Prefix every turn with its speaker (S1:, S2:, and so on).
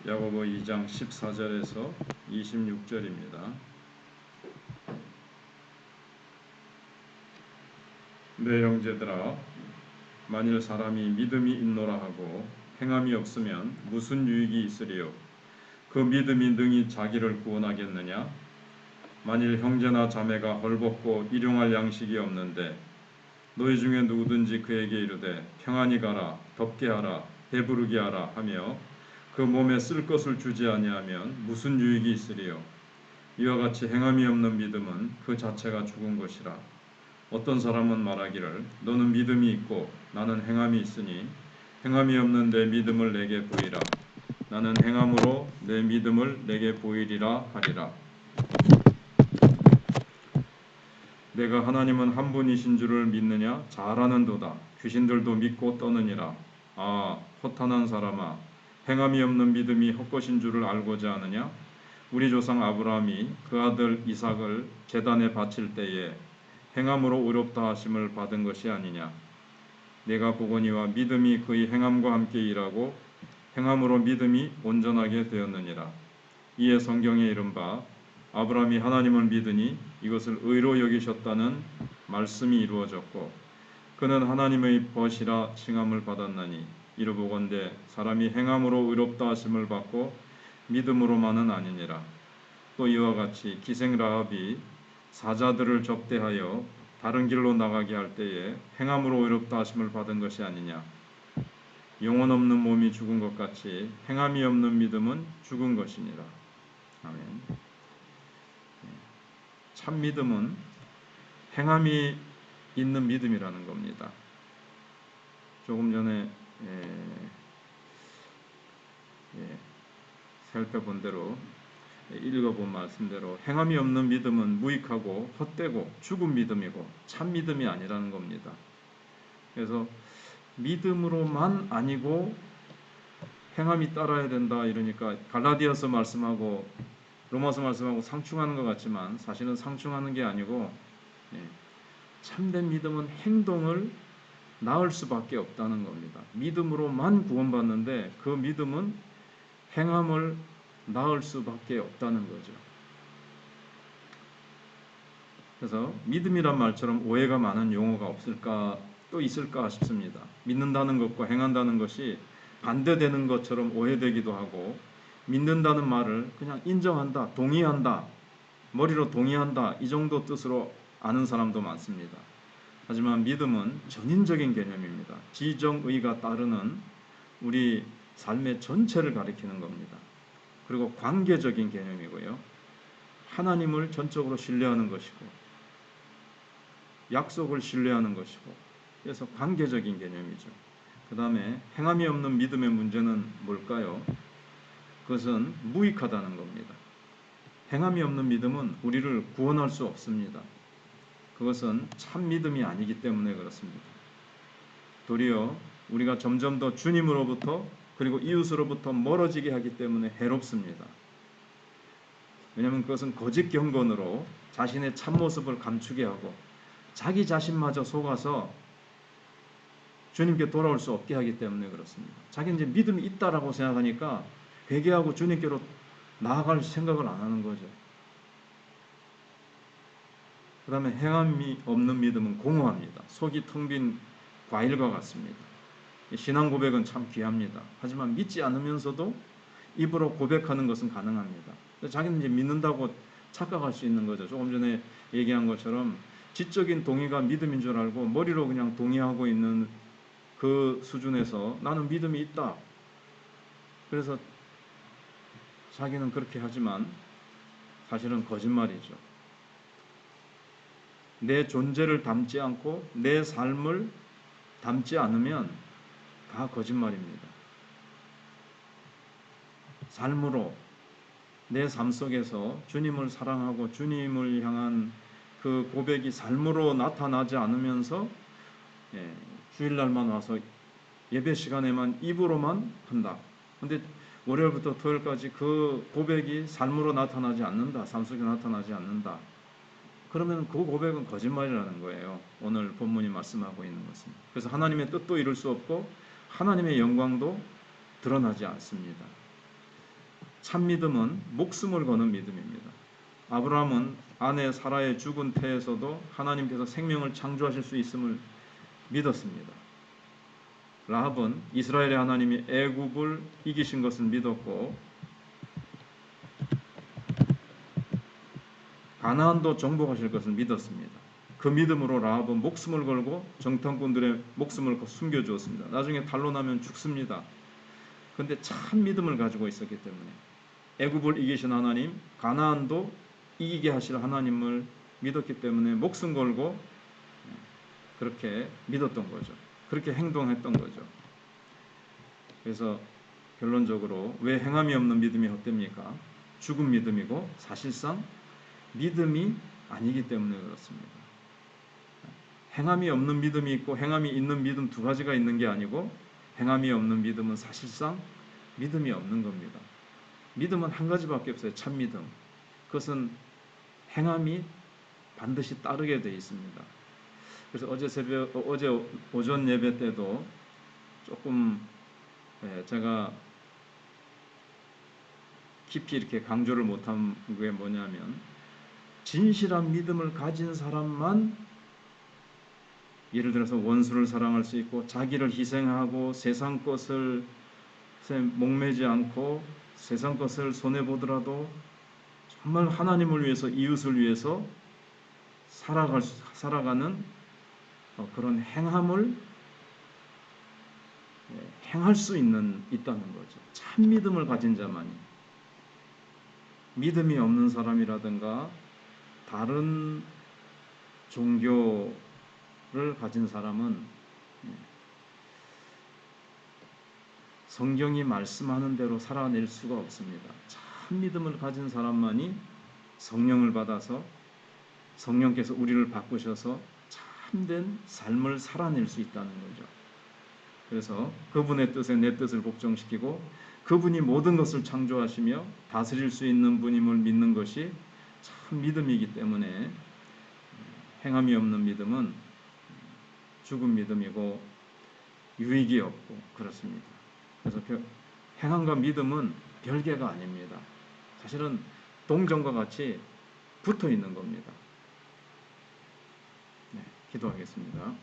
S1: 야고보 2장 14절에서 26절입니다. 내 형제들아, 만일 사람이 믿음이 있노라 하고 행함이 없으면 무슨 유익이 있으리요? 그 믿음이 능히 자기를 구원하겠느냐? 만일 형제나 자매가 헐벗고 일용할 양식이 없는데 너희 중에 누구든지 그에게 이르되 평안히 가라, 덥게 하라, 배부르게 하라 하며 그 몸에 쓸 것을 주지 아니하면 무슨 유익이 있으리요? 이와 같이 행함이 없는 믿음은 그 자체가 죽은 것이라. 어떤 사람은 말하기를 너는 믿음이 있고 나는 행함이 있으니 행함이 없는 내 믿음을 내게 보이라. 나는 행함으로 내 믿음을 내게 보이리라 하리라. 내가 하나님은 한 분이신 줄을 믿느냐? 잘 아는도다. 귀신들도 믿고 떠느니라. 아, 허탄한 사람아, 행함이 없는 믿음이 헛것인 줄을 알고자 하느냐? 우리 조상 아브라함이 그 아들 이삭을 제단에 바칠 때에 행함으로 의롭다 하심을 받은 것이 아니냐? 내가 보거니와 믿음이 그의 행함과 함께 일하고 행함으로 믿음이 온전하게 되었느니라. 이에 성경에 이른바 아브라함이 하나님을 믿으니 이것을 의로 여기셨다는 말씀이 이루어졌고 그는 하나님의 벗이라 칭함을 받았나니 이르보건대 사람이 행함으로 의롭다 하심을 받고 믿음으로만은 아니니라. 또 이와 같이 기생 라합이 사자들을 접대하여 다른 길로 나가게 할 때에 행함으로 의롭다 하심을 받은 것이 아니냐. 영혼 없는 몸이 죽은 것 같이 행함이 없는 믿음은 죽은 것이니라. 아멘. 참 믿음은 행함이 있는 믿음이라는 겁니다. 조금 전에 살펴본 대로 읽어본 말씀대로 행함이 없는 믿음은 무익하고 헛되고 죽은 믿음이고 참 믿음이 아니라는 겁니다. 그래서 믿음으로만 아니고 행함이 따라야 된다 이러니까 갈라디아서 말씀하고 로마서 말씀하고 상충하는 것 같지만 사실은 상충하는 게 아니고 참된 믿음은 행동을 낳을 수밖에 없다는 겁니다. 믿음으로만 구원받는데 그 믿음은 행함을 낳을 수밖에 없다는 거죠. 그래서 믿음이란 말처럼 오해가 많은 용어가 없을까 또 있을까 싶습니다. 믿는다는 것과 행한다는 것이 반대되는 것처럼 오해되기도 하고 믿는다는 말을 그냥 인정한다, 동의한다, 머리로 동의한다 이 정도 뜻으로 아는 사람도 많습니다. 하지만 믿음은 전인적인 개념입니다. 지정의가 따르는 우리 삶의 전체를 가리키는 겁니다. 그리고 관계적인 개념이고요. 하나님을 전적으로 신뢰하는 것이고 약속을 신뢰하는 것이고 그래서 관계적인 개념이죠. 그 다음에 행함이 없는 믿음의 문제는 뭘까요? 그것은 무익하다는 겁니다. 행함이 없는 믿음은 우리를 구원할 수 없습니다. 그것은 참 믿음이 아니기 때문에 그렇습니다. 도리어 우리가 점점 더 주님으로부터 그리고 이웃으로부터 멀어지게 하기 때문에 해롭습니다. 왜냐하면 그것은 거짓 경건으로 자신의 참모습을 감추게 하고 자기 자신마저 속아서 주님께 돌아올 수 없게 하기 때문에 그렇습니다. 자기는 이제 믿음이 있다라고 생각하니까 회개하고 주님께로 나아갈 생각을 안 하는 거죠. 그 다음에 행함이 없는 믿음은 공허합니다. 속이 텅 빈 과일과 같습니다. 신앙 고백은 참 귀합니다. 하지만 믿지 않으면서도 입으로 고백하는 것은 가능합니다. 자기는 이제 믿는다고 착각할 수 있는 거죠. 조금 전에 얘기한 것처럼 지적인 동의가 믿음인 줄 알고 머리로 그냥 동의하고 있는 그 수준에서 나는 믿음이 있다. 그래서 자기는 그렇게 하지만 사실은 거짓말이죠. 내 존재를 담지 않고 내 삶을 담지 않으면 다 거짓말입니다. 삶으로 내 삶 속에서 주님을 사랑하고 주님을 향한 그 고백이 삶으로 나타나지 않으면서 주일날만 와서 예배 시간에만 입으로만 한다. 근데 월요일부터 토요일까지 그 고백이 삶으로 나타나지 않는다. 삶 속에 나타나지 않는다. 그러면 그 고백은 거짓말이라는 거예요. 오늘 본문이 말씀하고 있는 것은. 그래서 하나님의 뜻도 이룰 수 없고 하나님의 영광도 드러나지 않습니다. 참 믿음은 목숨을 거는 믿음입니다. 아브라함은 아내 사라의 죽은 태에서도 하나님께서 생명을 창조하실 수 있음을 믿었습니다. 라합은 이스라엘의 하나님이 애굽을 이기신 것을 믿었고 가나안도 정복하실 것을 믿었습니다. 그 믿음으로 라합은 목숨을 걸고 정탐꾼들의 목숨을 숨겨주었습니다. 나중에 탄로나면 죽습니다. 그런데 참 믿음을 가지고 있었기 때문에 애굽을 이기신 하나님, 가나안도 이기게 하실 하나님을 믿었기 때문에 목숨 걸고 그렇게 믿었던 거죠. 그렇게 행동했던 거죠. 그래서 결론적으로 왜 행함이 없는 믿음이 헛됩니까? 죽은 믿음이고 사실상 믿음이 아니기 때문에 그렇습니다. 행함이 없는 믿음이 있고 행함이 있는 믿음 두 가지가 있는 게 아니고 행함이 없는 믿음은 사실상 믿음이 없는 겁니다. 믿음은 한 가지밖에 없어요. 참 믿음. 그것은 행함이 반드시 따르게 되어 있습니다. 그래서 어제 오전 예배 때도 조금 제가 깊이 이렇게 강조를 못한 게 뭐냐면 진실한 믿음을 가진 사람만 예를 들어서 원수를 사랑할 수 있고 자기를 희생하고 세상 것을 목매지 않고 세상 것을 손해보더라도 정말 하나님을 위해서 이웃을 위해서 살아가는 그런 행함을 행할 수 있다는 거죠. 참 믿음을 가진 자만이. 믿음이 없는 사람이라든가 다른 종교를 가진 사람은 성경이 말씀하는 대로 살아낼 수가 없습니다. 참 믿음을 가진 사람만이 성령을 받아서 성령께서 우리를 바꾸셔서 참된 삶을 살아낼 수 있다는 거죠. 그래서 그분의 뜻에 내 뜻을 복종시키고 그분이 모든 것을 창조하시며 다스릴 수 있는 분임을 믿는 것이 참 믿음이기 때문에 행함이 없는 믿음은 죽은 믿음이고 유익이 없고 그렇습니다. 그래서 행함과 믿음은 별개가 아닙니다. 사실은 동전과 같이 붙어 있는 겁니다. 네, 기도하겠습니다.